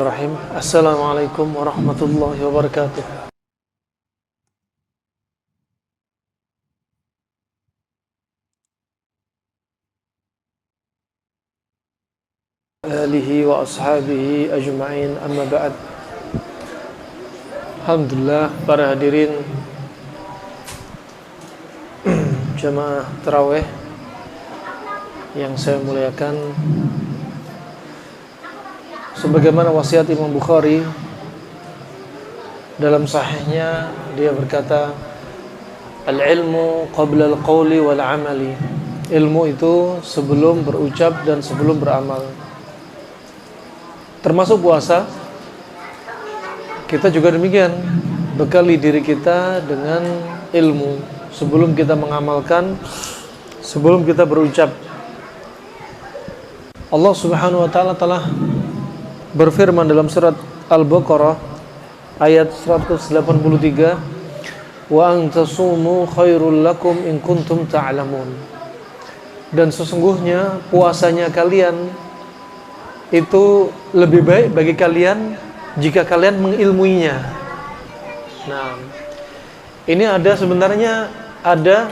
Bismillahirrahmanirrahim. Assalamualaikum warahmatullahi wabarakatuh. Alihi wa ashabihi ajma'in, amma ba'd. Alhamdulillah, para hadirin jamaah tarawih yang saya muliakan, sebagaimana wasiat Imam Bukhari dalam sahihnya, dia berkata, al-ilmu qabla al-qawli wal-amali. Ilmu itu sebelum berucap dan sebelum beramal. Termasuk puasa. Kita juga demikian, bekali diri kita dengan ilmu sebelum kita mengamalkan, sebelum kita berucap. Allah Subhanahu wa taala telah berfirman dalam surat Al-Baqarah ayat 183, wa an tasumu khairul lakum in kuntum ta'lamun. Dan sesungguhnya puasanya kalian itu lebih baik bagi kalian jika kalian mengilmuinya. Nah, ini sebenarnya ada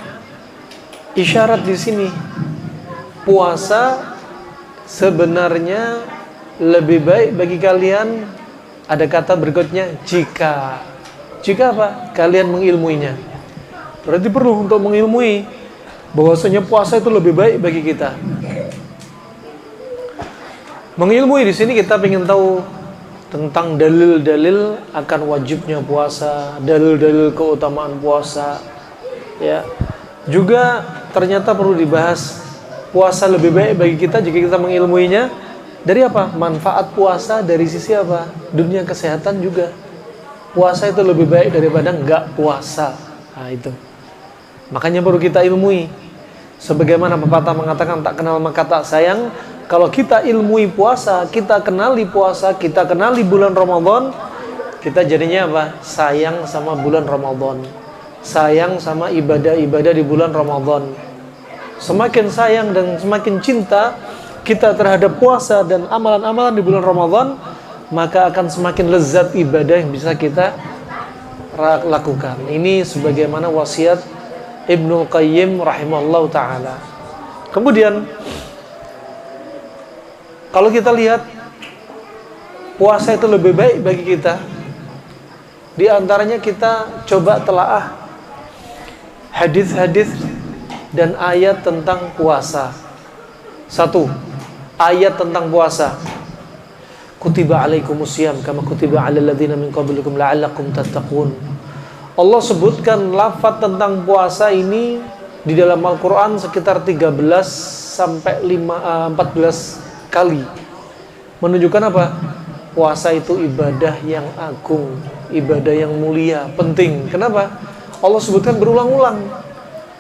isyarat di sini. Puasa sebenarnya lebih baik bagi kalian, ada kata berikutnya, jika apa? Kalian mengilmuinya. Berarti perlu untuk mengilmui bahwasanya puasa itu lebih baik bagi kita. Mengilmui di sini kita ingin tahu tentang dalil-dalil akan wajibnya puasa, dalil-dalil keutamaan puasa, ya. Juga ternyata perlu dibahas, puasa lebih baik bagi kita jika kita mengilmuinya. Dari apa? Manfaat puasa dari sisi apa? Dunia kesehatan juga. Puasa itu lebih baik daripada enggak puasa. Nah, itu. Makanya perlu kita ilmui. Sebagaimana pepatah mengatakan, tak kenal maka tak sayang. Kalau kita ilmui puasa, kita kenali puasa, kita kenali bulan Ramadan, kita jadinya apa? Sayang sama bulan Ramadan. Sayang sama ibadah-ibadah di bulan Ramadan. Semakin sayang dan semakin cinta kita terhadap puasa dan amalan-amalan di bulan Ramadan, maka akan semakin lezat ibadah yang bisa kita lakukan. Ini sebagaimana wasiat Ibnu Qayyim rahimahullah ta'ala. Kemudian kalau kita lihat puasa itu lebih baik bagi kita, di antaranya kita coba telaah hadis-hadis dan ayat tentang puasa. Satu, ayat tentang puasa. Kutiba alaikumusiyam kama kutiba alal ladzina min qablikum la'allakum tattaqun. Allah sebutkan lafaz tentang puasa ini di dalam Al-Qur'an sekitar 13 sampai 14 kali. Menunjukkan apa? Puasa itu ibadah yang agung, ibadah yang mulia, penting. Kenapa? Allah sebutkan berulang-ulang.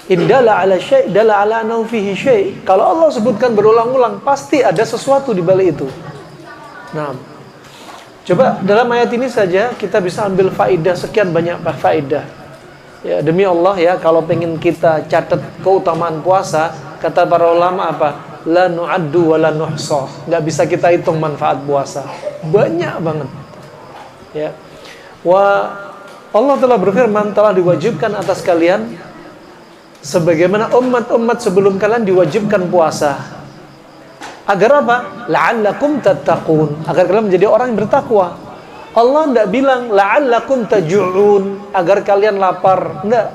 Indala ala syai' dala ala annahu fihi syai'. Kalau Allah sebutkan berulang-ulang, pasti ada sesuatu di balik itu. Nah, coba dalam ayat ini saja kita bisa ambil faedah, sekian banyak faedah. Ya, demi Allah ya, kalau pengen kita catat keutamaan puasa, kata para ulama apa? La nu'addu wa la nuhsa. Enggak bisa kita hitung manfaat puasa. Banyak banget. Ya. Allah telah berfirman, telah diwajibkan atas kalian sebagaimana umat-umat sebelum kalian diwajibkan puasa. Agar apa? La'allakum tattaqun, agar kalian menjadi orang yang bertakwa. Allah tidak bilang la'allakum taj'un, agar kalian lapar. Enggak.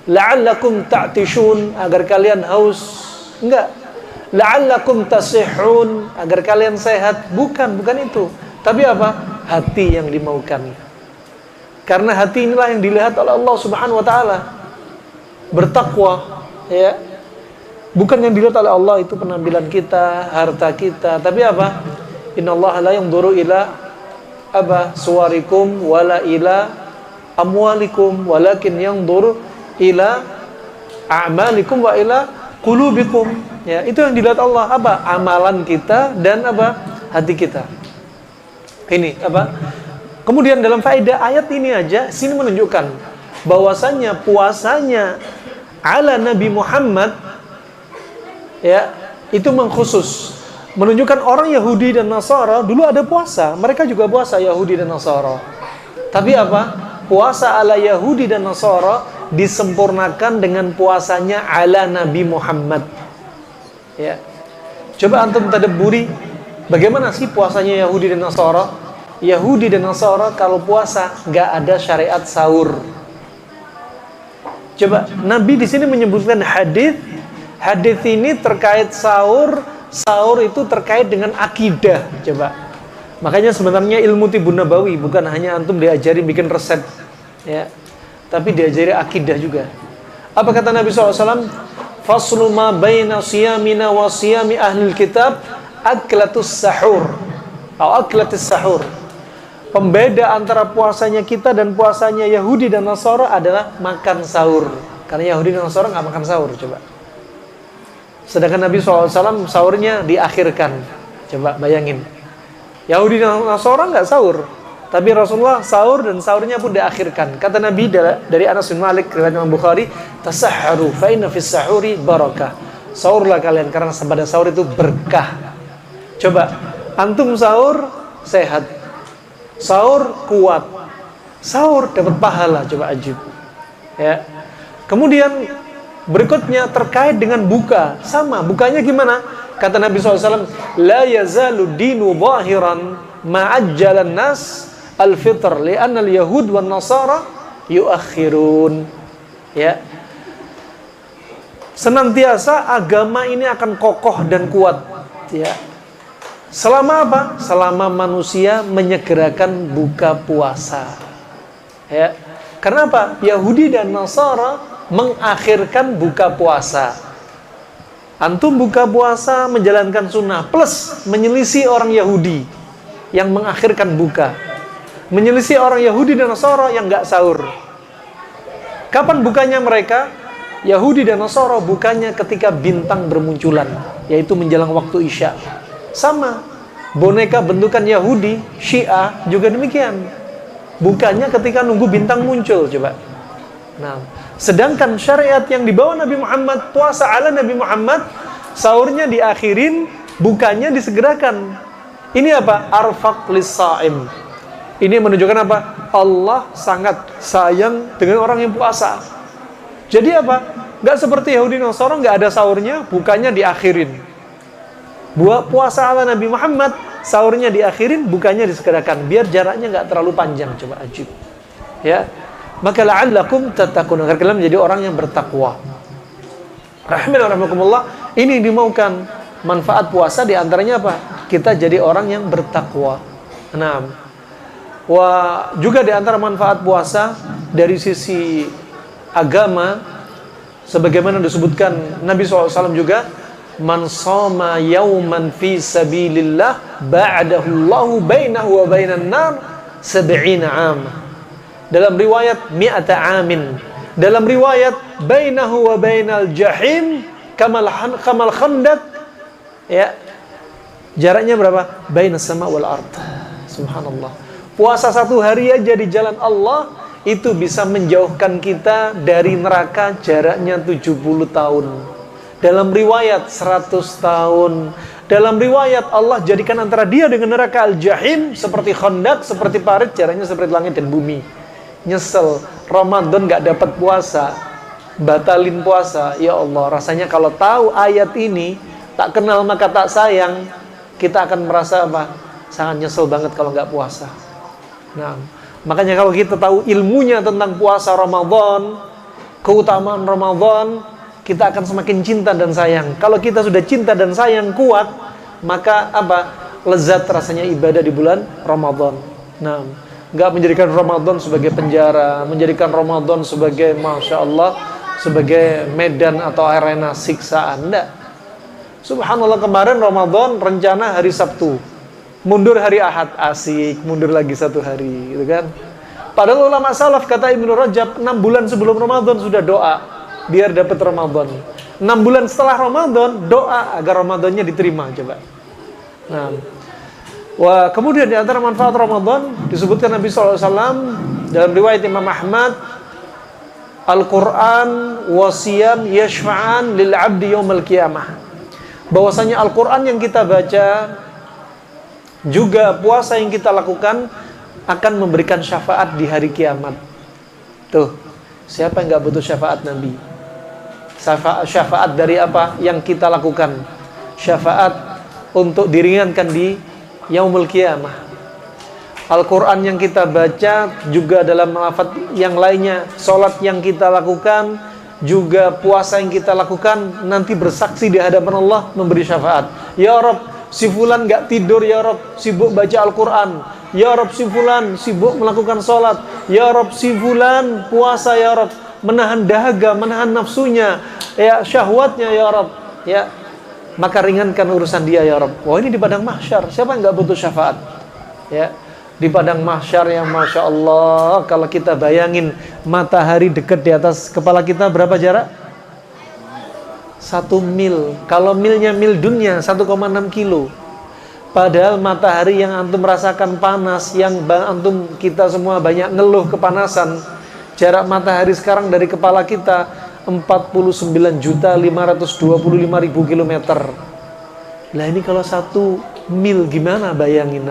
La'allakum ta'tishun, agar kalian haus. Enggak. La'allakum tasihun, agar kalian sehat. Bukan itu. Tapi apa? Hati yang dimaukan. Karena hati inilah yang dilihat oleh Allah Subhanahu wa taala. Bertakwa, ya. Bukan yang dilihat oleh Allah itu penampilan kita, harta kita, tapi apa? Innallaha la yanzuru ila suwarikum wala ila amwalikum walakin yanzuru ila a'malikum wa ila qulubikum. Ya, itu yang dilihat Allah, apa? Amalan kita dan apa? Hati kita. Ini apa? Kemudian dalam faedah ayat ini aja, sini menunjukkan bahwasannya puasanya ala Nabi Muhammad, ya, itu mengkhusus. menunjukkan orang Yahudi dan Nasara dulu ada puasa. Mereka juga puasa, Yahudi dan Nasara. Tapi apa? Puasa ala Yahudi dan Nasara disempurnakan dengan puasanya ala Nabi Muhammad. Ya. Coba antum tadabburi, bagaimana sih puasanya Yahudi dan Nasara? Yahudi dan Nasara kalau puasa nggak ada syariat sahur. Coba Nabi di sini menyebutkan hadis. Hadis ini terkait sahur. Sahur itu terkait dengan akidah. Coba. Makanya sebenarnya ilmu Tibbun Nabawi bukan hanya antum diajari bikin resep, ya, tapi diajari akidah juga. Apa kata Nabi SAW? Faslu ma baina siyamina wa siyami ahlil kitab aklatus sahur. Atau aklatus sahur. Pembeda antara puasanya kita dan puasanya Yahudi dan Nasara adalah makan sahur. Karena Yahudi dan Nasara nggak makan sahur, coba. Sedangkan Nabi SAW sahurnya diakhirkan. Coba bayangin. Yahudi dan Nasara nggak sahur, tapi Rasulullah sahur dan sahurnya pun diakhirkan. Kata Nabi dari Anas bin Malik riwayat Imam Bukhari, tasahharu fa inna fis sahuri barakah. Sahurlah kalian karena pada sahur itu berkah. Coba antum sahur sehat, sahur kuat, sahur dapat pahala, coba ajib. Ya. Kemudian berikutnya terkait dengan buka, sama bukanya gimana? Kata Nabi SAW, la yazalu dinu zahiran ma'ajjalan nas al-fitr li'anna al-yahud wan nasara yuakhirun. Ya. Senantiasa agama ini akan kokoh dan kuat, ya. Selama apa? Selama manusia menyegerakan buka puasa. Ya. Karena apa? Yahudi dan Nasara mengakhirkan buka puasa. Antum buka puasa menjalankan sunnah plus menyelisih orang Yahudi yang mengakhirkan buka, menyelisih orang Yahudi dan Nasara yang nggak sahur. Kapan bukanya mereka? Yahudi dan Nasara bukanya ketika bintang bermunculan, yaitu menjelang waktu Isya. Sama, boneka bentukan Yahudi, Syiah juga demikian. Bukanya ketika nunggu bintang muncul, coba. Nah, sedangkan syariat yang dibawa Nabi Muhammad, puasa ala Nabi Muhammad, sahurnya diakhirin, bukanya disegerakan. Ini apa? Arfaq lis-sha'im. Ini menunjukkan apa? Allah sangat sayang dengan orang yang puasa. Jadi apa? Gak seperti Yahudi Nasara, gak ada sahurnya, bukanya diakhirin. Buat puasa ala Nabi Muhammad, sahurnya diakhirin, bukanya disegerakan. Biar jaraknya gak terlalu panjang. Coba ajib. Ya. Maka la'allakum tattaqun, agar kalian menjadi orang yang bertakwa. Rahimakumullah, ini dimaukan manfaat puasa di antaranya apa? Kita jadi orang yang bertakwa. Nah, juga di antara manfaat puasa dari sisi agama, sebagaimana disebutkan Nabi SAW juga, man shoma yauman fi sabilillah ba'dahu Allahu bainahu wa bainan nar 70 'am. Dalam riwayat mi'ata amin, dalam riwayat bainahu wa bainal jahim kamal khandak, ya, jaraknya berapa? Bainas sama wal ard. Subhanallah. Puasa satu hari aja di jalan Allah itu bisa menjauhkan kita dari neraka jaraknya 70 tahun. Dalam riwayat 100 tahun. Dalam riwayat Allah jadikan antara dia dengan neraka al-jahim seperti khandak, seperti parit, jaraknya seperti langit dan bumi. Nyesel Ramadan gak dapat puasa, batalin puasa. Ya Allah, rasanya kalau tahu ayat ini, tak kenal maka tak sayang, kita akan merasa apa? Sangat nyesel banget kalau gak puasa. Nah, makanya kalau kita tahu ilmunya tentang puasa Ramadan, keutamaan Ramadan, kita akan semakin cinta dan sayang. Kalau kita sudah cinta dan sayang kuat, maka apa? Lezat rasanya ibadah di bulan Ramadan. Nah, nggak menjadikan Ramadan sebagai penjara, menjadikan Ramadan sebagai Masya Allah, sebagai medan atau arena siksaan. Enggak. Subhanallah, kemarin Ramadan rencana hari Sabtu, mundur hari Ahad, asik, mundur lagi satu hari, gitu kan. Padahal ulama salaf, kata Ibnu Rajab, 6 bulan sebelum Ramadan sudah doa biar dapat Ramadan. 6 bulan setelah Ramadan doa agar Ramadannya diterima, coba. Nah, wah, kemudian di antara manfaat Ramadan disebutkan Nabi SAW dalam riwayat Imam Ahmad, Al-Quran wasiyam yashfa'an lil abdi yawmal qiyamah. bahwasanya Al-Quran yang kita baca, juga puasa yang kita lakukan akan memberikan syafaat di hari kiamat. Tuh, siapa yang gak butuh syafaat Nabi? Syafaat dari apa yang kita lakukan? Syafaat untuk diringankan di yaumul kiamah. Al-Quran yang kita baca, juga dalam lafaz yang lainnya, sholat yang kita lakukan, juga puasa yang kita lakukan, nanti bersaksi di hadapan Allah, memberi syafaat. Ya Rabb, si fulan gak tidur, ya Rabb, sibuk baca Al-Quran. Ya Rabb, si fulan sibuk melakukan sholat. Ya Rabb, si fulan puasa, ya Rabb, menahan dahaga, menahan nafsunya, ya syahwatnya, ya Rabb, ya, maka ringankan urusan dia, ya Rabb. Wah, ini di padang mahsyar, siapa yang gak butuh syafaat? Ya, di padang mahsyar yang Masya Allah, kalau kita bayangin matahari dekat di atas kepala kita, berapa jarak? 1 mil. Kalau milnya mil dunia, 1,6 kilo. Padahal matahari yang antum merasakan panas, yang antum kita semua banyak ngeluh kepanasan, jarak matahari sekarang dari kepala kita 49.525.000 kilometer. Lah ini kalau 1 mil gimana bayangin?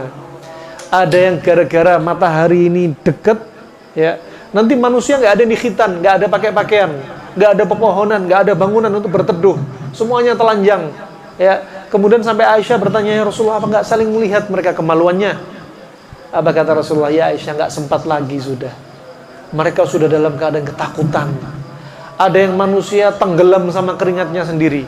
Ada yang gara-gara matahari ini deket, ya, nanti manusia nggak ada nih khitan, nggak ada pakai pakaian, nggak ada pepohonan, nggak ada bangunan untuk berteduh, semuanya telanjang, ya. Kemudian sampai Aisyah bertanya, ya Rasulullah, apa nggak saling melihat mereka kemaluannya? Apa kata Rasulullah? Ya Aisyah, nggak sempat lagi sudah. Mereka sudah dalam keadaan ketakutan. Ada yang manusia tenggelam sama keringatnya sendiri,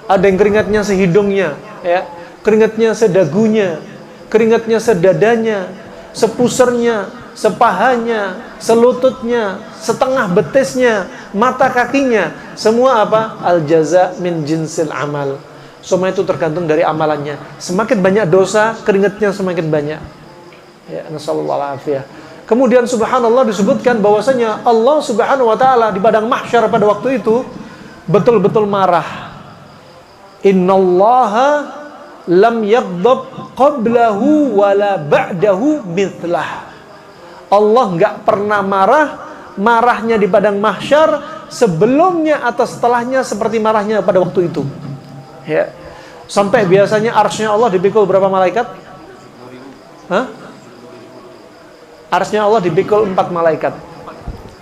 ada yang keringatnya sehidungnya, ya, keringatnya sedagunya, keringatnya sedadanya, sepusernya, sepahanya, selututnya, setengah betisnya, mata kakinya, semua apa? Al-jaza min jinsil amal. Semua itu tergantung dari amalannya. Semakin banyak dosa, keringatnya semakin banyak. Ya, nasallallahu alaihi. Kemudian subhanallah disebutkan bahwasanya Allah Subhanahu wa taala di padang mahsyar pada waktu itu betul-betul marah. Innallaha lam yaghdab qablahu wala ba'dahu mithlah. Allah nggak pernah marah, marahnya di padang mahsyar sebelumnya atau setelahnya seperti marahnya pada waktu itu. Ya. Sampai biasanya arsy-nya Allah dipikul berapa malaikat? Hah? Arsy-nya Allah dipikul 4 malaikat.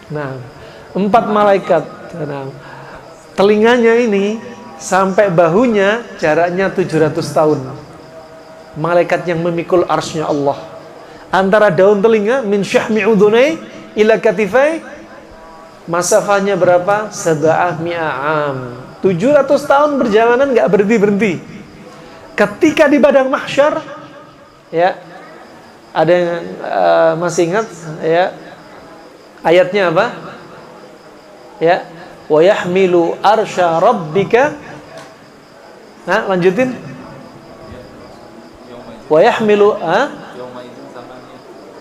Nah, 4 malaikat. Nah, telinganya ini sampai bahunya jaraknya 700 tahun. Malaikat yang memikul arsy-nya Allah. Antara daun telinga min syahmi udhunai ila katifai, masafahnya berapa? 700 am. 700 tahun perjalanan nggak berhenti-berhenti. Ketika di padang mahsyar, ya, ada yang masih ingat, ya, ayatnya apa? Ya, wa yahmilu arsya rabbika. Nah, lanjutin. Wa yahmilu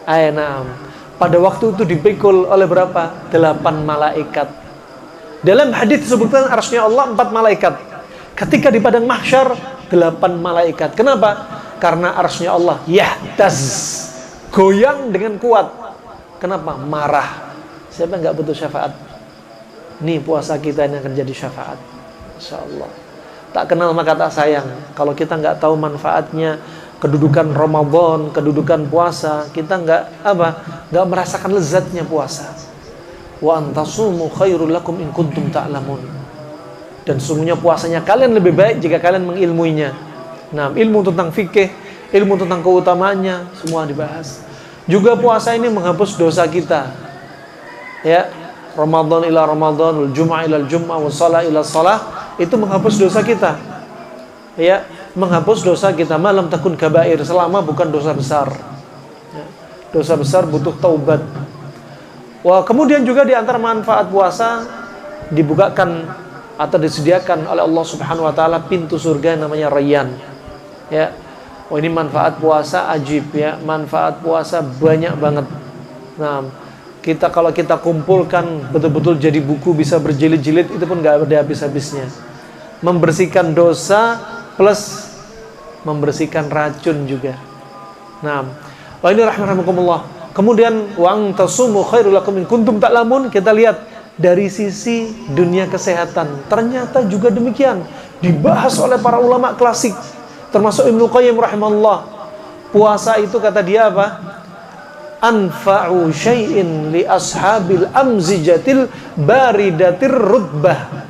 ayat. Pada waktu itu dipikul oleh berapa? 8 malaikat. Dalam hadis disebutkan arsy-nya Allah 4 malaikat. Ketika di padang mahsyar 8 malaikat. Kenapa? Karena arsy-nya Allah yahtaz, goyang dengan kuat. Kenapa? Marah. Siapa yang nggak butuh syafaat? Nih puasa kita ini akan jadi syafaat, insyaallah. Tak kenal maka tak sayang. Kalau kita nggak tahu manfaatnya, kedudukan Ramadan, kedudukan puasa, kita nggak merasakan lezatnya puasa. Wa antasumu khairul lakum in kuntum ta'lamun. Dan sungguhnya puasanya kalian lebih baik jika kalian mengilmuinya. Nah, ilmu tentang fikih, ilmu tentang keutamaannya, semua dibahas. Juga puasa ini menghapus dosa kita. Ya, Ramadan ila Ramadan, Jum'ah ila Jum'ah, Shalah ila Shalah, itu menghapus dosa kita. Ya, menghapus dosa kita malam takun kabair, selama bukan dosa besar. Ya, dosa besar butuh taubat. Wah, kemudian juga di antara manfaat puasa dibukakan atau disediakan oleh Allah Subhanahu wa taala pintu surga namanya Rayyan. Ya. Oh, ini manfaat puasa ajib, ya. Manfaat puasa banyak banget. Nah, kalau kita kumpulkan betul-betul jadi buku bisa berjilid-jilid, itu pun enggak ada habis-habisnya. Membersihkan dosa plus membersihkan racun juga. Nah, wa ini rahmatullahi. Kemudian wang tasumu khairul lakum in kuntum ta'lamun, kita lihat Dari sisi dunia kesehatan, ternyata juga demikian. Dibahas oleh para ulama klasik, termasuk Ibnu Qayyim rahimahullah. Puasa itu kata dia apa? Anfa'u syai'in li ashabil amzijatil baridatir rutbah.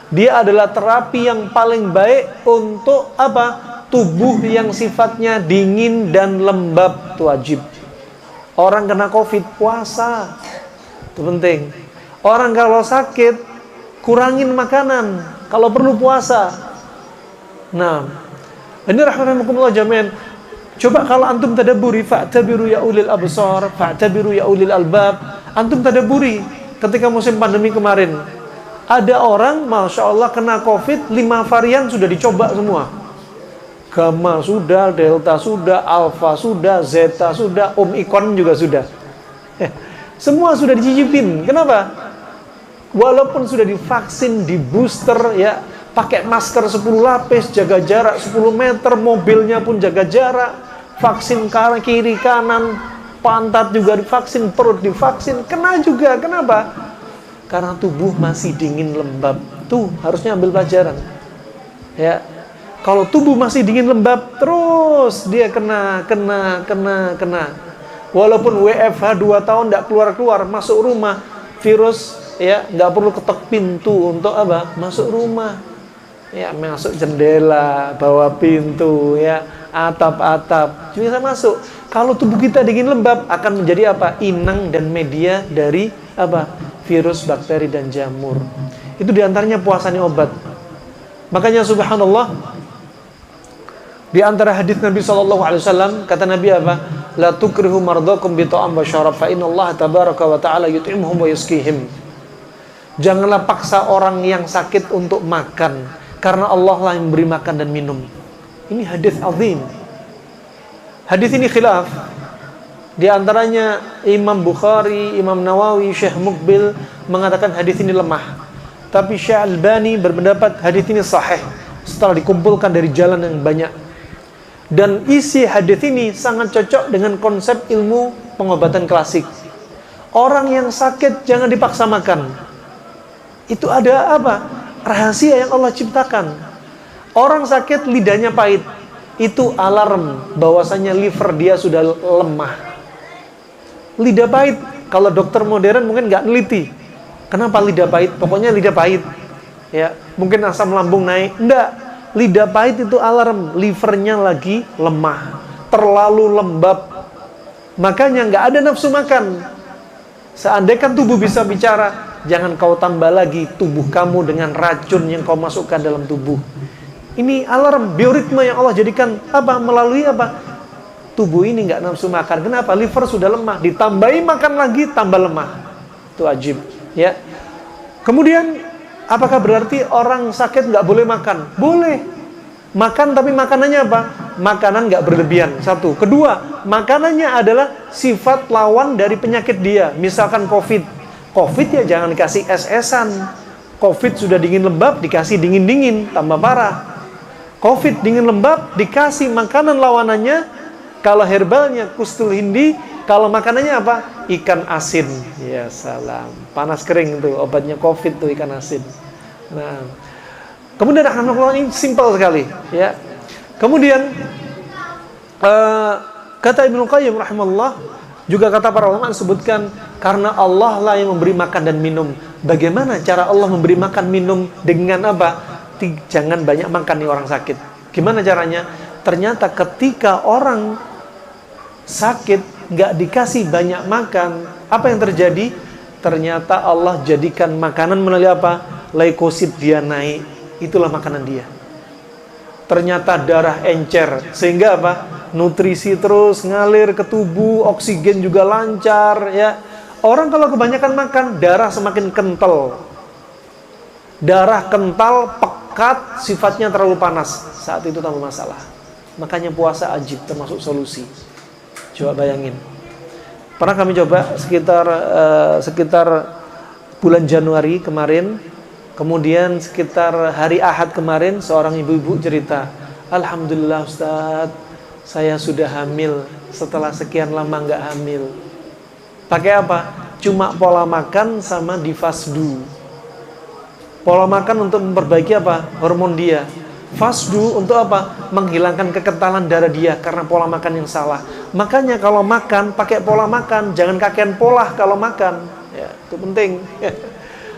Dia adalah terapi yang paling baik untuk apa? Tubuh yang sifatnya dingin dan lembab. Itu wajib. Orang kena COVID, puasa. Itu penting. Orang kalau sakit, kurangin makanan. Kalau perlu puasa. Nah, ini rahmatullahi jami'an. Coba kalau antum tadabburi, fa'tabiru ya ulil absar, fa'tabiru ya ulil albab. Antum tadabburi ketika musim pandemi kemarin. Ada orang, Masya Allah, kena COVID, 5 varian sudah dicoba semua. Gamma sudah, Delta sudah, Alpha sudah, Zeta sudah, Omikron juga sudah. Semua sudah dicicipin. Kenapa? Walaupun sudah divaksin, di booster, ya, pakai masker 10 lapis, jaga jarak 10 meter, mobilnya pun jaga jarak, vaksin kanan kiri kanan, pantat juga divaksin, perut divaksin, kena juga. Kenapa? Karena tubuh masih dingin lembab. Tuh harusnya ambil pelajaran. Ya, kalau tubuh masih dingin lembab, terus dia kena. Walaupun WFH 2 tahun tidak keluar masuk rumah, virus ya nggak perlu ketok pintu untuk apa? Masuk rumah. Ya, masuk jendela, bawa pintu, ya, atap-atap, bisa masuk. Kalau tubuh kita dingin lembab, akan menjadi apa? Inang dan media dari apa? Virus, bakteri dan jamur. Itu diantaranya puasanya obat. Makanya subhanallah, di antara hadis Nabi SAW, kata Nabi apa? La tukrihu mardakum bi ta'am wa syarab fa innallaha tabaraka wa ta'ala yut'imhum wa yuskihim. Janganlah paksa orang yang sakit untuk makan, karena Allah lah yang memberi makan dan minum. Ini hadis azim. Hadis ini khilaf. Di antaranya Imam Bukhari, Imam Nawawi, Syekh Muqbil mengatakan hadis ini lemah. Tapi Syekh Albani berpendapat hadis ini sahih setelah dikumpulkan dari jalan yang banyak. Dan isi hadis ini sangat cocok dengan konsep ilmu pengobatan klasik. Orang yang sakit jangan dipaksa makan. Itu ada apa? Rahasia yang Allah ciptakan. Orang sakit lidahnya pahit, itu alarm bahwasanya liver dia sudah lemah. Lidah pahit, kalau dokter modern mungkin nggak neliti. Kenapa lidah pahit? Pokoknya lidah pahit. Ya, mungkin asam lambung naik. Enggak. Lidah pahit itu alarm livernya lagi lemah, terlalu lembab. Makanya nggak ada nafsu makan. Seandainya tubuh bisa bicara, jangan kau tambah lagi tubuh kamu dengan racun yang kau masukkan dalam tubuh. Ini alarm bioritme yang Allah jadikan apa? Melalui apa? Tubuh ini nggak nafsu makan. Kenapa? Liver sudah lemah. Ditambahi makan lagi, tambah lemah. Itu wajib. Ya. Kemudian, apakah berarti orang sakit nggak boleh makan? Boleh. Makan, tapi makanannya apa? Makanan nggak berlebihan. Satu. Kedua, makanannya adalah sifat lawan dari penyakit dia. Misalkan COVID. COVID ya jangan dikasih es-esan. COVID sudah dingin lembab, dikasih dingin-dingin, tambah parah. COVID dingin lembab, dikasih makanan lawanannya. Kalau herbalnya kustul hindi, kalau makanannya apa? Ikan asin. Ya salam. Panas kering itu obatnya COVID tuh, ikan asin. Nah, kemudian alhamdulillah ini simpel sekali, ya. Kemudian kata Ibnu Qayyim rahimahullah, juga kata para ulama disebutkan karena Allah lah yang memberi makan dan minum. Bagaimana cara Allah memberi makan minum dengan apa? Jangan banyak makan nih orang sakit. Gimana caranya? Ternyata ketika orang sakit nggak dikasih banyak makan, apa yang terjadi? Ternyata Allah jadikan makanan melalui apa? Leukosit dia naik. Itulah makanan dia. Ternyata darah encer, sehingga apa? Nutrisi terus ngalir ke tubuh, oksigen juga lancar, ya. Orang kalau kebanyakan makan, darah semakin kental. Darah kental, pekat, sifatnya terlalu panas. Saat itu tambah masalah. Makanya puasa ajib termasuk solusi. Coba bayangin. Pernah kami coba sekitar bulan Januari kemarin. Kemudian sekitar hari Ahad kemarin, seorang ibu-ibu cerita, Alhamdulillah Ustaz, saya sudah hamil setelah sekian lama nggak hamil. Pakai apa? cuma pola makan sama di fasdu. Pola makan untuk memperbaiki apa? Hormon dia. Fasdu untuk apa? Menghilangkan kekentalan darah dia karena pola makan yang salah. Makanya kalau makan, pakai pola makan. Jangan kakean pola kalau makan. Ya, itu penting.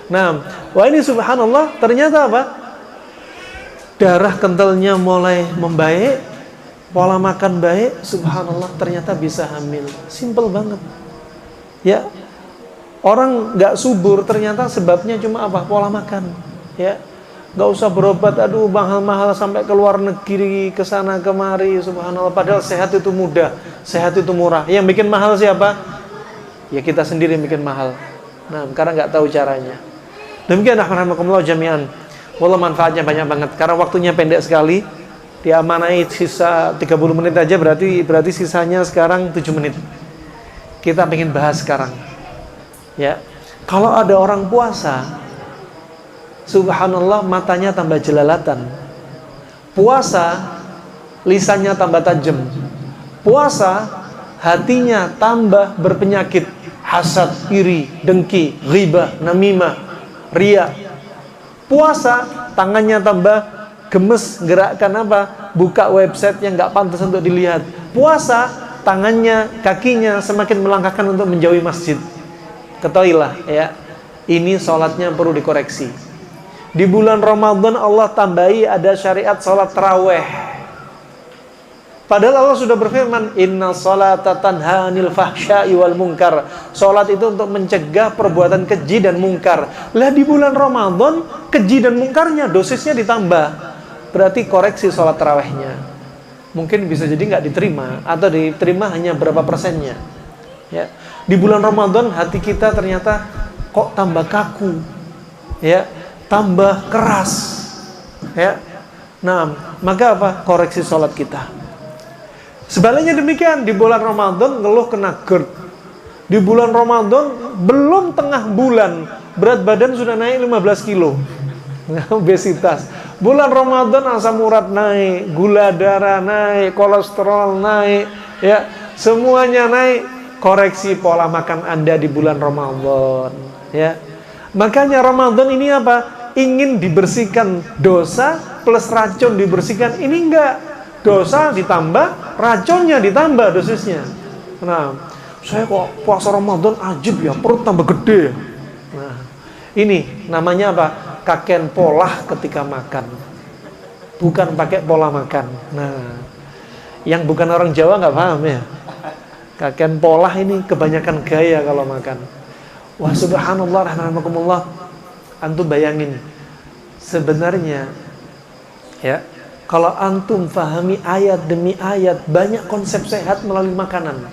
Nah, wah ini subhanallah, ternyata apa? Darah kentalnya mulai membaik, pola makan baik, subhanallah, ternyata bisa hamil. Simple banget. Ya, orang nggak subur ternyata sebabnya cuma apa? Pola makan. Ya, nggak usah berobat, aduh mahal-mahal sampai ke luar negeri, ke sana kemari, subhanallah. Padahal sehat itu mudah, sehat itu murah. Yang bikin mahal siapa? Ya kita sendiri yang bikin mahal. Nah, karena nggak tahu caranya. Demikian rahmatullah jami'an. Wallah manfaatnya banyak banget. Karena waktunya pendek sekali. Diamanai sisa 30 menit aja, berarti sisanya sekarang 7 menit. Kita pengen bahas sekarang. Ya. Kalau ada orang puasa, subhanallah matanya tambah jelalatan. Puasa lisannya tambah tajam. Puasa hatinya tambah berpenyakit. Hasad, iri, dengki, ghibah, namimah, riya. Puasa tangannya tambah gemes, gerakkan apa? Buka website yang nggak pantas untuk dilihat. Puasa tangannya, kakinya semakin melangkahkan untuk menjauhi masjid. Ketahuilah ya, ini sholatnya perlu dikoreksi. Di bulan Ramadan Allah tambahi ada syariat sholat taraweh. Padahal Allah sudah berfirman, Inna sholata tanha anil fahsya'i wal munkar. Sholat itu untuk mencegah perbuatan keji dan mungkar. Lah di bulan Ramadan, keji dan mungkarnya dosisnya ditambah. Berarti koreksi sholat tarawehnya. Mungkin bisa jadi nggak diterima, atau diterima hanya berapa persennya. Ya. Di bulan Ramadan hati kita ternyata kok tambah kaku, ya, tambah keras. Ya. Nah, maka apa? Koreksi sholat kita. Sebaliknya demikian, di bulan Ramadan ngeluh kena GERD. Di bulan Ramadan belum tengah bulan, berat badan sudah naik 15 kilo. Obesitas. Bulan Ramadan asam urat naik, gula darah naik, kolesterol naik, ya, semuanya naik. Koreksi pola makan Anda di bulan Ramadan, ya. Makanya Ramadan ini apa? Ingin dibersihkan dosa plus racun dibersihkan. Ini enggak. Dosa ditambah, racunnya ditambah dosisnya. Nah, saya kok puasa Ramadan ajib ya, perut tambah gede. Nah, ini namanya apa? Kakean pola ketika makan. Bukan pakai pola makan. Nah, yang bukan orang Jawa nggak paham ya. Kakean pola ini kebanyakan gaya kalau makan. Wah subhanallah rahmatullah. Antum bayangin. Sebenarnya ya, kalau antum fahami ayat demi ayat, banyak konsep sehat melalui makanan.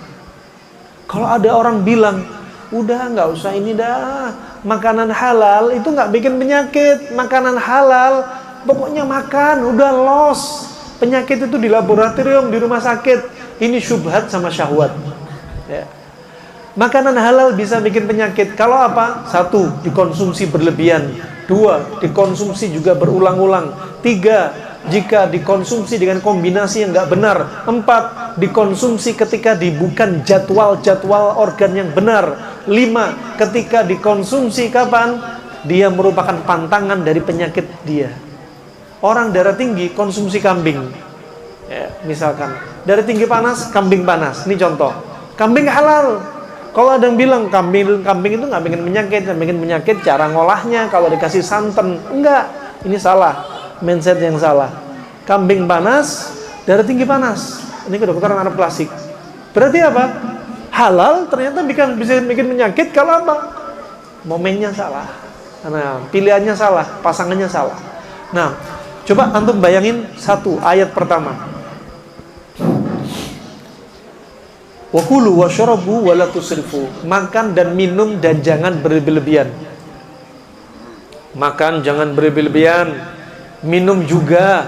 Kalau ada orang bilang, udah nggak usah ini dah, makanan halal itu nggak bikin penyakit. Makanan halal, pokoknya makan, udah loss. Penyakit itu di laboratorium, di rumah sakit. Ini syubhat sama syahwat. Ya. Makanan halal bisa bikin penyakit. Kalau apa? 1, dikonsumsi berlebihan. 2, dikonsumsi juga berulang-ulang. 3, jika dikonsumsi dengan kombinasi yang nggak benar. 4, dikonsumsi ketika bukan jadwal organ yang benar. 5, ketika dikonsumsi kapan? Dia merupakan pantangan dari penyakit dia. Orang darah tinggi konsumsi kambing, ya, misalkan darah tinggi panas, kambing panas. Ini contoh. Kambing halal. Kalau ada yang bilang kambing itu nggak bikin penyakit, yang bikin penyakit cara ngolahnya, kalau dikasih santan. Enggak, ini salah. Mindset yang salah. Kambing panas, darah tinggi panas. Ini kedokteran anak plastik. Berarti apa? Halal ternyata bisa bikin penyakit kalau apa? Momennya salah. Nah, pilihannya salah, pasangannya salah. Nah, coba antum bayangin ayat pertama. Wa kulu washrabu wa la tusrifu. Makan dan minum dan jangan berlebihan. Makan jangan berlebihan. Minum juga.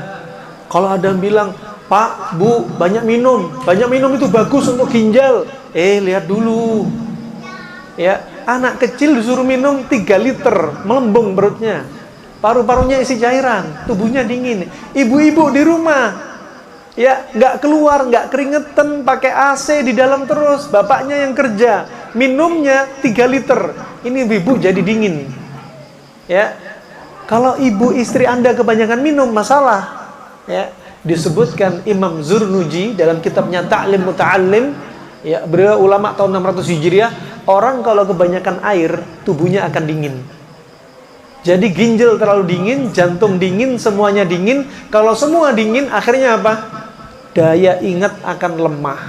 Kalau ada yang bilang, Pak, Bu, banyak minum itu bagus untuk ginjal. Lihat dulu. Ya, anak kecil disuruh minum 3 liter, melembung perutnya. Paru-parunya isi cairan, tubuhnya dingin. Ibu-ibu di rumah, ya, nggak keluar, nggak keringetan, pakai AC di dalam terus. Bapaknya yang kerja, minumnya 3 liter. Ini ibu jadi dingin. Ya. Kalau ibu istri Anda kebanyakan minum, masalah. Ya. Disebutkan Imam Zurnuji dalam kitabnya Ta'lim Muta'allim, ya, beliau ulama tahun 600 Hijriah, orang kalau kebanyakan air, tubuhnya akan dingin. Jadi ginjal terlalu dingin, jantung dingin, semuanya dingin. Kalau semua dingin, akhirnya apa? Daya ingat akan lemah.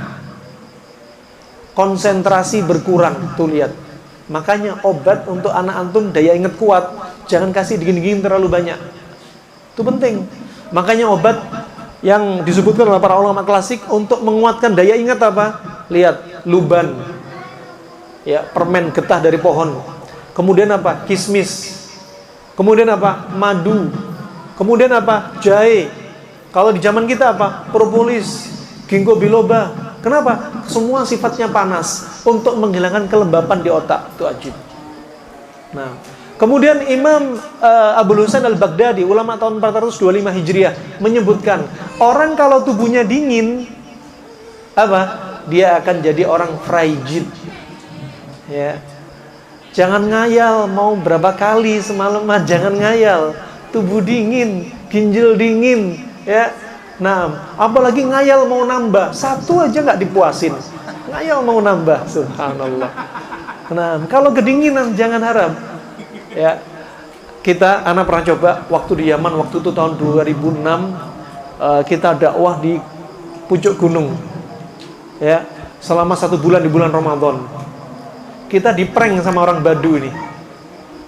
Konsentrasi berkurang, tuh lihat. Makanya obat untuk anak antum daya ingat kuat, jangan kasih dingin-dingin terlalu banyak. Itu penting. Makanya obat yang disebutkan oleh para ulama klasik untuk menguatkan daya ingat apa? Lihat, luban. Ya, permen getah dari pohon. Kemudian apa? Kismis. Kemudian apa? Madu. Kemudian apa? Jahe. Kalau di zaman kita apa? Propolis, ginkgo biloba. Kenapa? Semua sifatnya panas untuk menghilangkan kelembapan di otak. Itu ajib. Nah, kemudian Imam Abul Husain Al-Baghdadi, ulama tahun 425 Hijriah, menyebutkan orang kalau tubuhnya dingin, apa? Dia akan jadi orang frigid. Ya. Jangan ngayal mau berapa kali semalaman, jangan ngayal. Tubuh dingin, ginjal dingin, ya. Nah, apalagi ngayal mau nambah, satu aja nggak dipuasin. Ngayal mau nambah, subhanallah. Nah, kalau kedinginan jangan harap. Ya. Anak pernah coba waktu di Yaman, waktu itu tahun 2006, kita dakwah di pucuk gunung. Ya, selama 1 bulan di bulan Ramadan. Kita diprank sama orang Badu ini.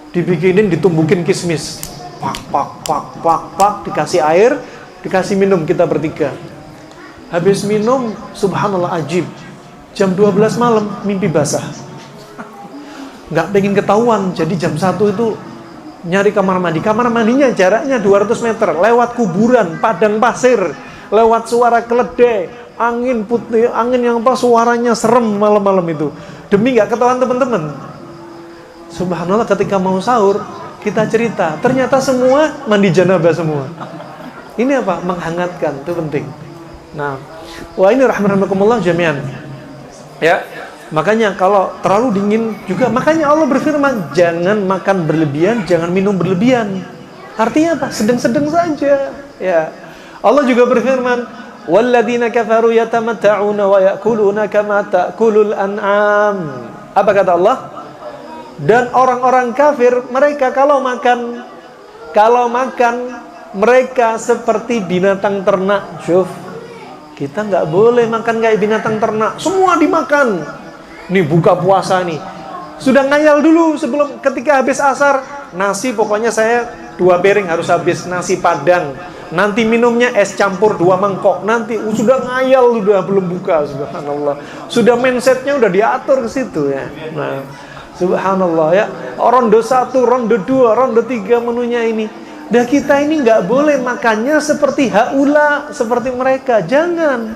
Dibikinin, ditumbukin kismis. Pak, dikasih air, dikasih minum kita bertiga. Habis minum, subhanallah ajib. Jam 12 malam, mimpi basah. Nggak pengen ketahuan, jadi jam 1 itu nyari kamar mandi. Kamar mandinya jaraknya 200 meter, lewat kuburan, padang pasir, lewat suara keledai, angin putih, angin yang suaranya serem malam-malam itu. Demi nggak ketahuan teman-teman. Subhanallah, ketika mau sahur, kita cerita, ternyata semua mandi janabah semua. Ini apa? Menghangatkan, itu penting. Nah, wah ini rahmanakumullah jami'an. Ya, makanya kalau terlalu dingin juga, makanya Allah berfirman, jangan makan berlebihan, jangan minum berlebihan. Artinya apa? Sedang-sedang saja. Ya, Allah juga berfirman, walladzina kafaru yatamatta'una wa ya'kuluna kama ta'kulul an'am. Apa kata Allah? Dan orang-orang kafir, mereka kalau makan mereka seperti binatang ternak. Syuf, kita nggak boleh makan kayak binatang ternak, semua dimakan. Nih buka puasa nih, sudah ngayal dulu sebelum, ketika habis asar, nasi pokoknya saya 2 piring harus habis, nasi padang. Nanti minumnya es campur 2 mangkok. Nanti sudah ngayal, udah belum buka, subhanallah. Sudah mindsetnya udah diatur ke situ ya. Nah, subhanallah ya. Ronde 1, ronde 2, ronde 3 menunya ini. Dan kita ini nggak boleh makannya seperti haula, seperti mereka. Jangan.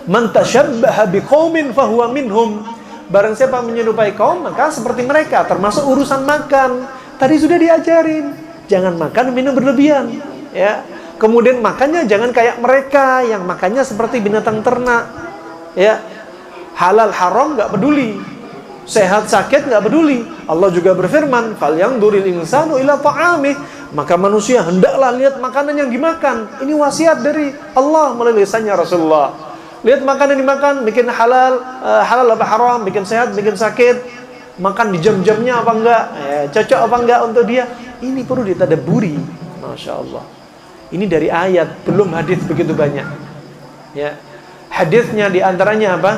Man tasyabbaha biqaumin fahuwa minhum. Barang siapa menyerupai kaum, maka seperti mereka, termasuk urusan makan. Tadi sudah diajarin, jangan makan minum berlebihan, ya. Kemudian makannya jangan kayak mereka yang makannya seperti binatang ternak. Ya. Halal haram nggak peduli. Sehat sakit nggak peduli. Allah juga berfirman, "Falyanzuril insanu ila ta'amih." Maka manusia hendaklah lihat makanan yang dimakan. Ini wasiat dari Allah melalui lisannya Rasulullah. Lihat makanan yang dimakan, bikin halal, halal apa haram, bikin sehat, bikin sakit. Makan di jam-jamnya apa enggak? Cocok apa enggak untuk dia? Ini perlu ditadabburi. Masya Allah. Ini dari ayat, belum hadis begitu banyak. Ya. Hadisnya diantaranya apa?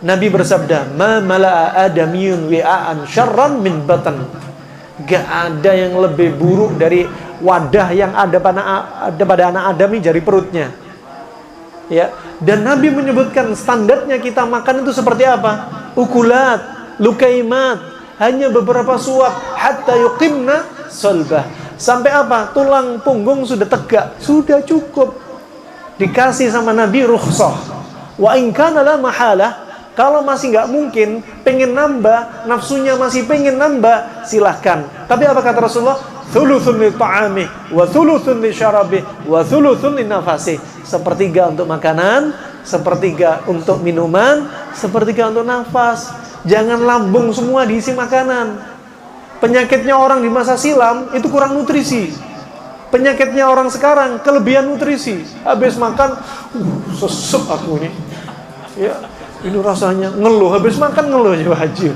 Nabi bersabda, "Ma mala'a adamiyun wi'an syarran min batan." Gak ada yang lebih buruk dari wadah yang ada pada anak Adam ini dari perutnya. Ya. Dan Nabi menyebutkan standarnya kita makan itu seperti apa? Ukulat, lukaimat, hanya beberapa suap, hatta yuqimna sulbah. Sampai apa? Tulang punggung sudah tegak, sudah cukup. Dikasih sama Nabi rukhsah. Wa in kana la mahalah, kalau masih nggak mungkin, pengen nambah, nafsunya masih pengen nambah, silahkan. Tapi apa kata Rasulullah? Thuluthun li ta'amih, wa thuluthun li syarabih, wa thuluthun li nafasih. Sepertiga untuk makanan, sepertiga untuk minuman, sepertiga untuk nafas. Jangan lambung semua diisi makanan. Penyakitnya orang di masa silam itu kurang nutrisi. Penyakitnya orang sekarang kelebihan nutrisi. Habis makan, sesek aku nih. Ya, ini rasanya ngeluh. Habis makan ngeluh ya Haji.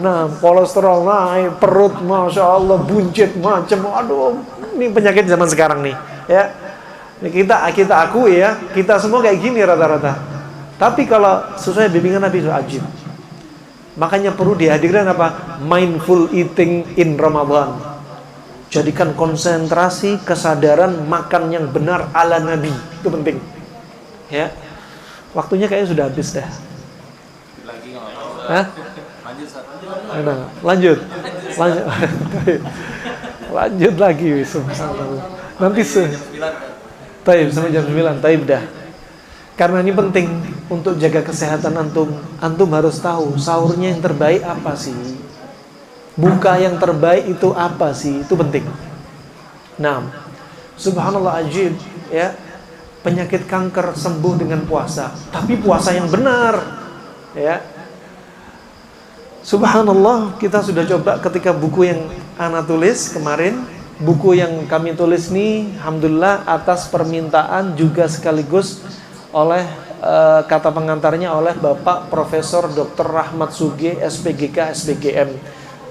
Nah, kolesterol naik, perut masya Allah buncit macam. Aduh, ini penyakit zaman sekarang nih. Ya, ini kita akui ya, kita semua kayak gini rata-rata. Tapi kalau sesuai bimbingan Nabi itu ajib. Makanya perlu dihadirkan apa? Mindful eating in Ramadan. Jadikan konsentrasi, kesadaran makan yang benar ala Nabi. Itu penting. Ya. Waktunya kayaknya sudah habis dah. Lagi nggak? Hah? Lanjut. Lanjut. Lanjut lagi. Nanti Taib sampai jam 9. Taib dah. Karena ini penting untuk jaga kesehatan antum. Antum harus tahu sahurnya yang terbaik apa sih? Buka yang terbaik itu apa sih? Itu penting. Nah, subhanallah ajib ya. Penyakit kanker sembuh dengan puasa, tapi puasa yang benar. Ya. Subhanallah, kita sudah coba ketika buku yang ana tulis kemarin, buku yang kami tulis nih alhamdulillah atas permintaan juga sekaligus oleh kata pengantarnya oleh Bapak Profesor Dr. Rahmat Suge SPGK SPGM.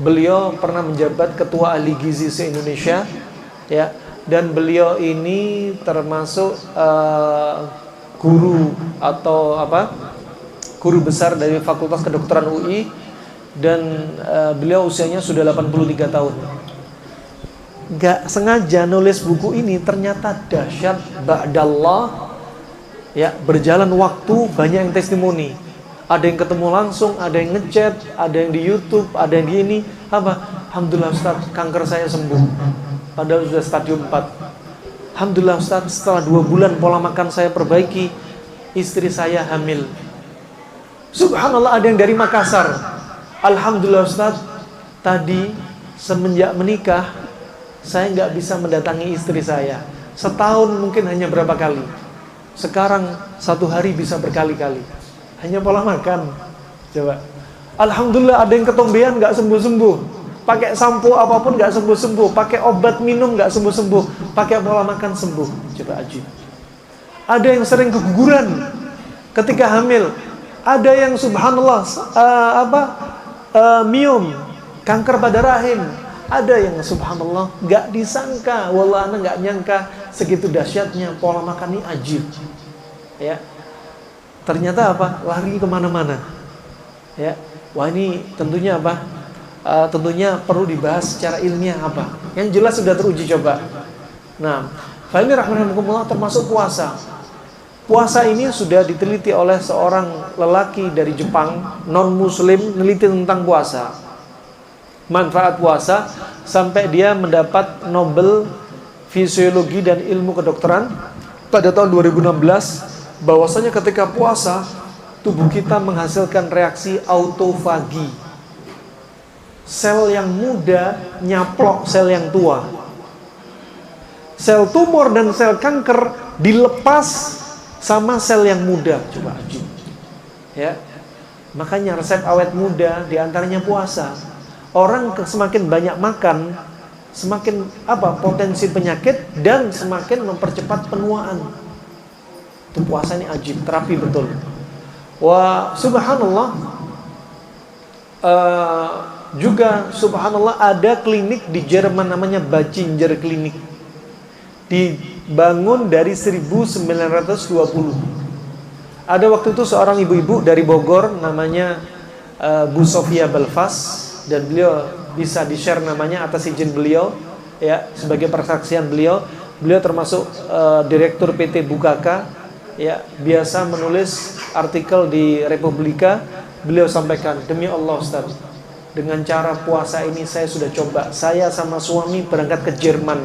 Beliau pernah menjabat Ketua Ahli Gizi se-Indonesia ya, dan beliau ini termasuk guru atau guru besar dari Fakultas Kedokteran UI, dan beliau usianya sudah 83 tahun. Gak sengaja nulis buku ini, ternyata dahsyat ba'dallah. Ya, berjalan waktu banyak yang testimoni. Ada yang ketemu langsung, ada yang ngechat, ada yang di YouTube, ada yang di ini. Alhamdulillah Ustaz, kanker saya sembuh. Padahal sudah stadium 4. Alhamdulillah Ustaz, setelah 2 bulan pola makan saya perbaiki, istri saya hamil. Subhanallah, ada yang dari Makassar. Alhamdulillah Ustaz, tadi semenjak menikah saya nggak bisa mendatangi istri saya. Setahun mungkin hanya berapa kali. Sekarang 1 hari bisa berkali-kali. Hanya pola makan. Coba. Alhamdulillah ada yang ketombean nggak sembuh-sembuh. Pakai sampo apapun nggak sembuh-sembuh. Pakai obat minum nggak sembuh-sembuh. Pakai pola makan sembuh. Coba aja. Ada yang sering keguguran ketika hamil. Ada yang subhanallah miom, kanker pada rahim. Ada yang subhanallah nggak disangka, wallah ana nggak nyangka segitu dahsyatnya pola makan ini ajib. Ya, ternyata lari kemana-mana. Ya, wah ini tentunya tentunya perlu dibahas secara ilmiah Yang jelas sudah teruji coba. Nah, ini rahmatullah termasuk puasa. Puasa ini sudah diteliti oleh seorang lelaki dari Jepang non Muslim, meneliti tentang puasa. Manfaat puasa sampai dia mendapat Nobel Fisiologi dan Ilmu Kedokteran pada tahun 2016, bahwasanya ketika puasa tubuh kita menghasilkan reaksi autofagi. Sel yang muda nyaplok sel yang tua. Sel tumor dan sel kanker dilepas sama sel yang muda. Coba aja. Ya. Makanya resep awet muda diantaranya puasa. Orang semakin banyak makan, semakin potensi penyakit dan semakin mempercepat penuaan. Itu puasa ini ajib, terapi betul. Wah, subhanallah. Juga subhanallah ada klinik di Jerman namanya Bachinger Klinik. Dibangun dari 1920. Ada waktu itu seorang ibu-ibu dari Bogor namanya Bu Sofia Belfast, dan beliau bisa di-share namanya atas izin beliau ya, sebagai persaksian beliau termasuk direktur PT Bukaka ya, biasa menulis artikel di Republika. Beliau sampaikan, demi Allah Ustaz, dengan cara puasa ini saya sudah coba. Saya sama suami berangkat ke Jerman,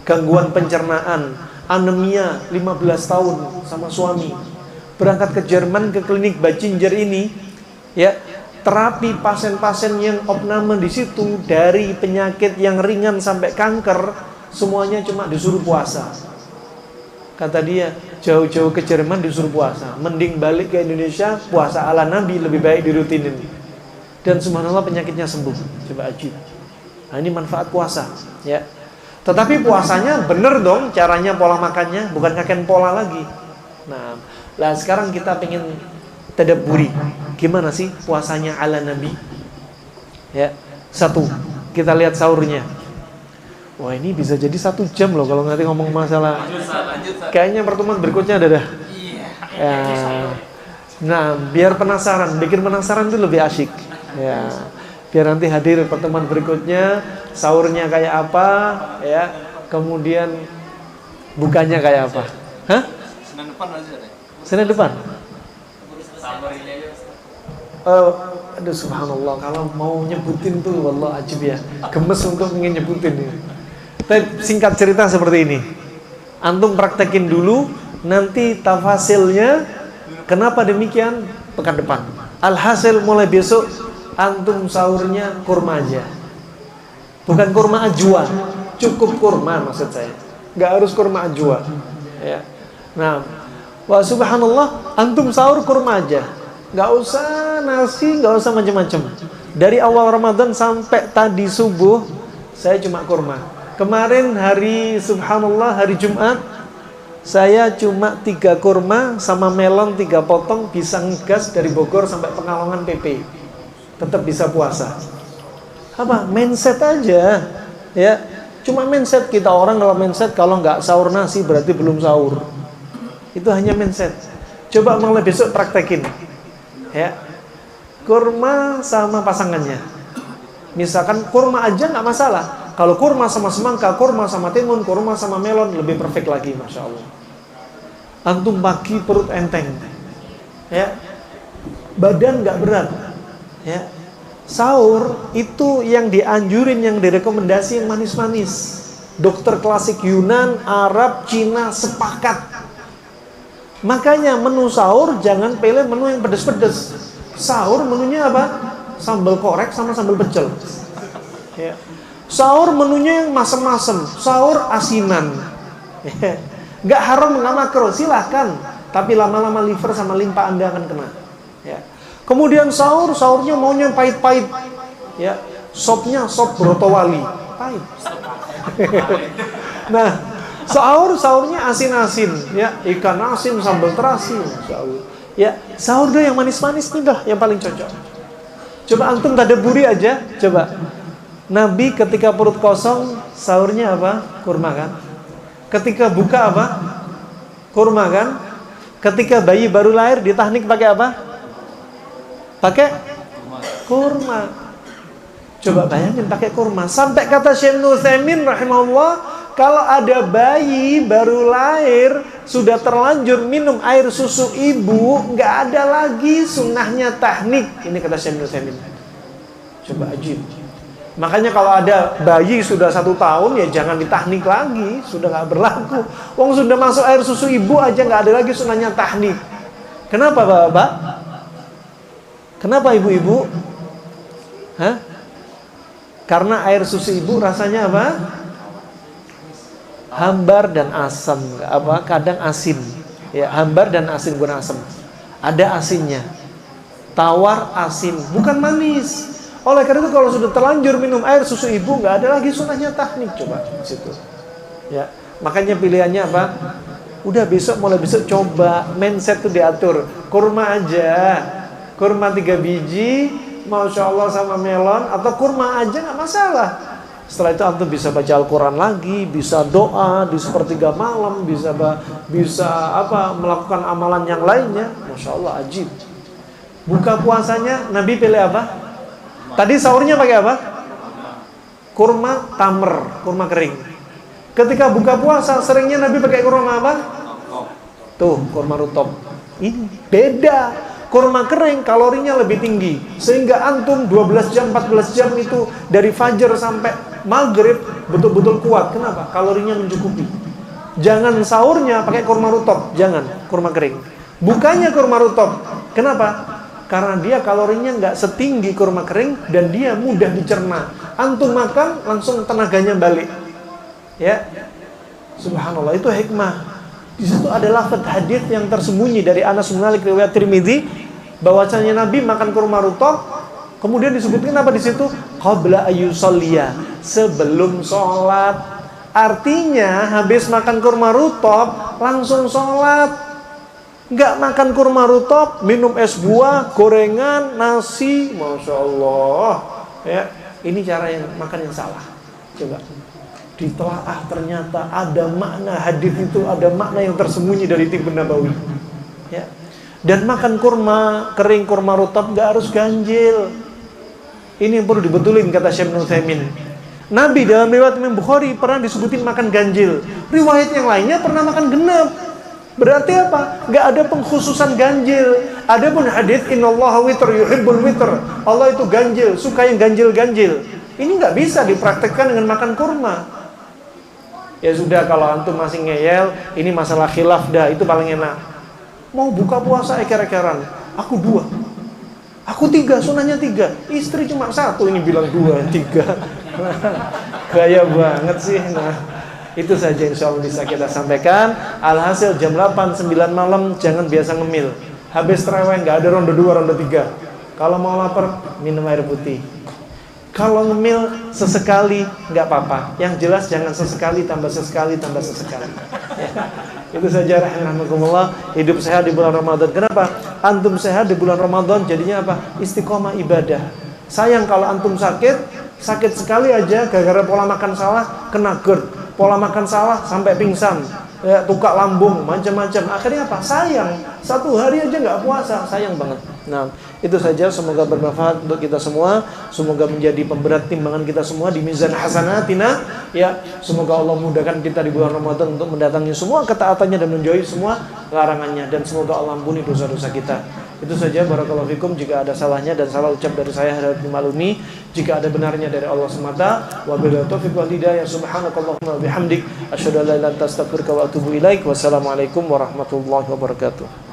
gangguan pencernaan, anemia 15 tahun sama suami. Berangkat ke Jerman ke klinik Bachinger ini ya, terapi pasien-pasien yang opname di situ, dari penyakit yang ringan sampai kanker, semuanya cuma disuruh puasa. Kata dia, jauh-jauh ke Jerman disuruh puasa, mending balik ke Indonesia, puasa ala Nabi lebih baik dirutinin. dan subhanallah penyakitnya sembuh. Coba ajib. Nah, ini manfaat puasa, ya. Tetapi puasanya bener dong caranya, pola makannya, bukan kakek pola lagi. Nah, lah sekarang kita pengen tadabburi, gimana sih puasanya ala Nabi? Ya, satu, kita lihat sahurnya. Wah, ini bisa jadi 1 jam loh kalau nanti ngomong masalah. Kayaknya pertemuan berikutnya ada dah. Ya. Nah, biar penasaran, bikin penasaran itu lebih asyik. Ya, biar nanti hadir pertemuan berikutnya, sahurnya kayak apa, ya, kemudian bukanya kayak apa. Hah? Senin depan aja deh. Senin depan? Sabar ini aja. Aduh subhanallah, kalau mau nyebutin tuh wallah ajib ya, gemes untuk ingin nyebutin ya. Tapi singkat cerita seperti ini, antum praktekin dulu, nanti tafasilnya kenapa demikian pekan depan. Alhasil mulai besok antum sahurnya kurma aja, bukan kurma ajwa, cukup kurma maksud saya, nggak harus kurma ajwa, ya. Nah, wah subhanallah, antum sahur kurma aja, nggak usah nasi, nggak usah macam-macam. Dari awal Ramadan sampai tadi subuh saya cuma kurma. Kemarin hari subhanallah hari Jumat saya cuma 3 kurma sama melon 3 potong, bisa ngegas dari Bogor sampai Pekalongan PP. Tetap bisa puasa. Apa? Mindset aja. Ya. Cuma mindset kita, orang kalau mindset kalau nggak sahur nasi berarti belum sahur. Itu hanya mindset. Coba mulai besok praktekin. Ya. Kurma sama pasangannya. Misalkan kurma aja nggak masalah. Kalau kurma sama semangka, kurma sama timun, kurma sama melon lebih perfect lagi, masya Allah. Antum pagi perut enteng, ya, badan nggak berat, ya. Sahur itu yang dianjurin, yang direkomendasi yang manis-manis. Dokter klasik Yunan, Arab, Cina sepakat. Makanya menu sahur jangan pilih menu yang pedes-pedes. Sahur menunya apa? Sambal korek sama sambal pecel. Ya. Sahur menunya yang masem-masem, sahur asinan. Gak haram, gak makruh, silahkan. Tapi lama-lama liver sama limpa Anda akan kena. Ya. Kemudian sahurnya maunya pahit-pahit. Ya. Sopnya sop brotowali, pahit. Nah, sahurnya asin-asin, ya, ikan asin, sambal terasi, sahur. Ya, sahur deh yang manis-manis nih dah yang paling cocok. Coba antum tadabburi aja, coba. Nabi ketika perut kosong sahurnya apa? Kurma kan? Ketika buka apa? Kurma kan? Ketika bayi baru lahir ditahnik pakai apa? Pakai kurma. Coba bayangin pakai kurma. Sampai kata Syekh Nutsaimin rahimahullah, kalau ada bayi baru lahir sudah terlanjur minum air susu ibu, nggak ada lagi sunnahnya tahnik. Ini kata Syekh Nutsaimin. Coba ajib. Makanya kalau ada bayi sudah 1 tahun ya jangan ditahnik lagi, sudah nggak berlaku. Wong sudah masuk air susu ibu aja nggak ada lagi sunahnya tahnik. Kenapa bapak? Kenapa ibu-ibu? Hah? Karena air susu ibu rasanya apa? Hambar dan asam, apa? Kadang asin. Ya, hambar dan asin, bukan asam. Ada asinnya. Tawar asin, bukan manis. Oleh karena itu kalau sudah terlanjur minum air susu ibu nggak ada lagi sunahnya tahnik. Coba situ. Ya, makanya pilihannya apa? Udah mulai besok coba mindset tuh diatur. Kurma aja, kurma 3 biji, masya Allah sama melon, atau kurma aja nggak masalah. Setelah itu antum bisa baca Al-Quran lagi, bisa doa di sepertiga malam, bisa melakukan amalan yang lainnya. Masya Allah ajib. Buka puasanya Nabi pilih apa? Tadi sahurnya pakai apa? Kurma tamer, kurma kering. Ketika buka puasa seringnya Nabi pakai kurma apa? Tuh, kurma rutop. Ini beda. Kurma kering kalorinya lebih tinggi, sehingga antum 12 jam, 14 jam itu dari fajar sampai maghrib betul-betul kuat. Kenapa? Kalorinya mencukupi. Jangan sahurnya pakai kurma rutop, jangan, kurma kering. Bukannya kurma rutop. Kenapa? Karena dia kalorinya nggak setinggi kurma kering dan dia mudah dicerna. Antum makan langsung tenaganya balik. Ya, subhanallah, itu hikmah. Di situ ada lafaz hadis yang tersembunyi dari Anas bin Malik riwayat Tirmidzi, bahwasanya Nabi makan kurma rutop Kemudian disebutkan apa di situ? Qabla ayyusalliya, sebelum sholat. Artinya habis makan kurma rutop langsung sholat. Nggak makan kurma rutop, minum es buah, gorengan, nasi, masya Allah. Ya, ini cara yang makan yang salah. Coba ditelaah, ternyata ada makna hadis itu, ada makna yang tersembunyi dari Tibbun Nabawi. Ya. Dan makan kurma kering, kurma rutop nggak harus ganjil. Ini yang perlu dibetulin kata Syekh Ibnu Utsaimin. Nabi dalam riwayat Imam Bukhari pernah disebutin makan ganjil. Riwayat yang lainnya pernah makan genap. Berarti apa? Nggak ada pengkhususan ganjil. Adapun hadis innallaha witr yuhibbul witr. Allah itu ganjil, suka yang ganjil-ganjil. Ini nggak bisa dipraktekkan dengan makan kurma. Ya sudah, kalau antum masih ngeyel, ini masalah khilaf dah, itu paling enak. Mau buka puasa eker-ekeran, aku 2, aku 3, sunahnya 3, istri cuma 1, ini bilang 2, 3. Gaya banget sih. Nah, itu saja insya Allah bisa kita sampaikan. Alhasil jam 8, 9 malam jangan biasa ngemil. Habis terawih nggak ada ronde 2, ronde 3. Kalau mau lapar, minum air putih. Kalau ngemil sesekali nggak apa-apa. Yang jelas jangan sesekali tambah sesekali tambah sesekali. Ya. Itu saja rahimahumullah. Hidup sehat di bulan Ramadan. Kenapa? Antum sehat di bulan Ramadan jadinya apa? Istiqomah ibadah. Sayang kalau antum sakit sekali aja gara-gara pola makan salah kena GERD. Pola makan salah sampai pingsan, ya, tukak lambung, macam-macam. Akhirnya apa? Sayang. 1 hari aja nggak puasa, sayang banget. Nah, itu saja. Semoga bermanfaat untuk kita semua. Semoga menjadi pemberat timbangan kita semua di mizan hasanatina. Ya, semoga Allah mudahkan kita di bulan Ramadan untuk mendatangi semua ketaatannya dan menjauhi semua larangannya. Dan semoga Allah ampuni dosa-dosa kita. Itu saja. Barakallahu fikum. Jika ada salahnya dan salah ucap dari saya harap dimaklumi. Jika ada benarnya dari Allah semata. Wabillahi taufiq wal hidayah. Subhanakallahumma wa bihamdik. Asyhadu an la ilaha illa anta astaghfiruka wa atubu ilaik. Wassalamualaikum warahmatullahi wabarakatuh.